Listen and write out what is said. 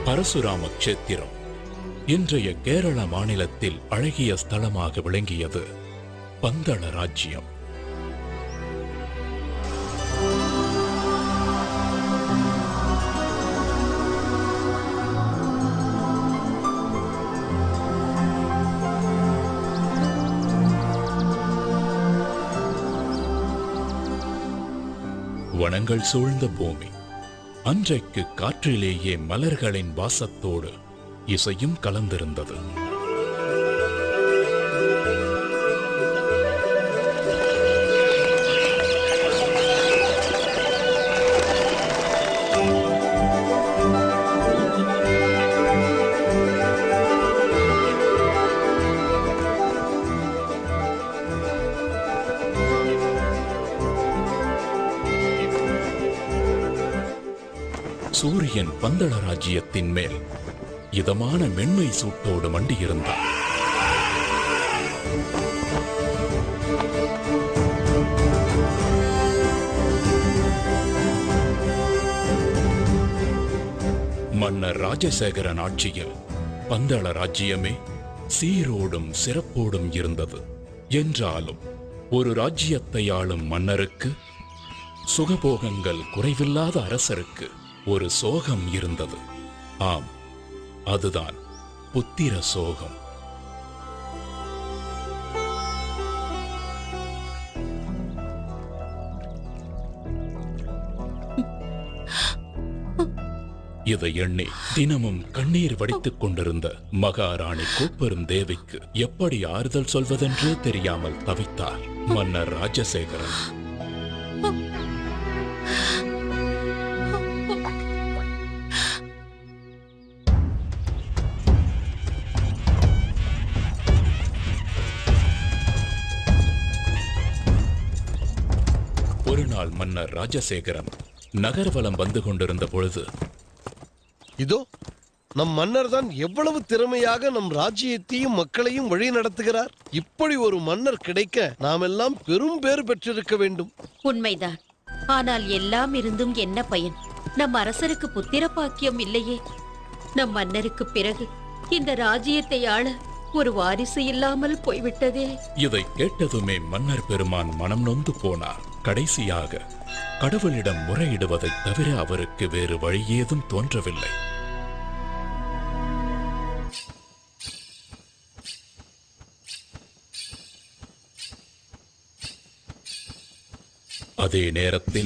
பரசுராம க்ஷேத்திரம் இன்றைய கேரள மாநிலத்தில் அழகிய ஸ்தலமாக விளங்கியது பந்தள ராஜ்யம். வனங்கள் சூழ்ந்த பூமி. அன்றைக்கு காற்றிலேயே மலர்களின் வாசத்தோடு இசையும் கலந்திருந்தது. சூரியன் பந்தள ராஜ்யத்தின் மேல் இதமான மென்மை சூட்டோடு மண்டியிருந்தார். மன்னர் ராஜசேகரன் ஆட்சியில் பந்தள ராஜ்யமே சீரோடும் சிறப்போடும் இருந்தது. என்றாலும் ஒரு ராஜ்யத்தை ஆளும் மன்னருக்கு, சுகபோகங்கள் குறைவில்லாத அரசருக்கு ஒரு சோகம் இருந்தது. ஆம், அதுதான் புத்திர சோகம். இதை எண்ணி தினமும் கண்ணீர் வடித்துக் கொண்டிருந்த மகாராணி கோப்பெரும் தேவிக்கு எப்படி ஆறுதல் சொல்வதென்றே தெரியாமல் தவித்தார் மன்னர் ராஜசேகரன். ஒரு நாள் மன்னர் ராஜசேகரன் நகர்வலம் வந்து கொண்டிருந்த பொழுது, இதோ நம் மன்னர் தான் எவ்வளவு திறமையாக நம் ராஜ்யத்தையும் மக்களையும் வழி நடத்துகிறார். இப்படி ஒரு மன்னர் கிடைக்க நாம் எல்லாம் பெரும் பேறு பெற்றிருக்க வேண்டும். உண்மைதான். ஆனால் எல்லாம் இருந்தும் என்ன பயன்? நம் அரசருக்கு புத்திர பாக்கியம் இல்லையே. நம் மன்னருக்கு பிறகு இந்த ராஜ்யத்தை ஆள ஒரு வாரிசு இல்லாமல் போய்விட்டதே. இதை கேட்டதுமே மன்னர் பெருமான் மனம் நொந்து போனார். கடைசியாக கடவுளிடம் முறையிடுவதைத் தவிர அவருக்கு வேறு வழி ஏதும் தோன்றவில்லை. அதே நேரத்தில்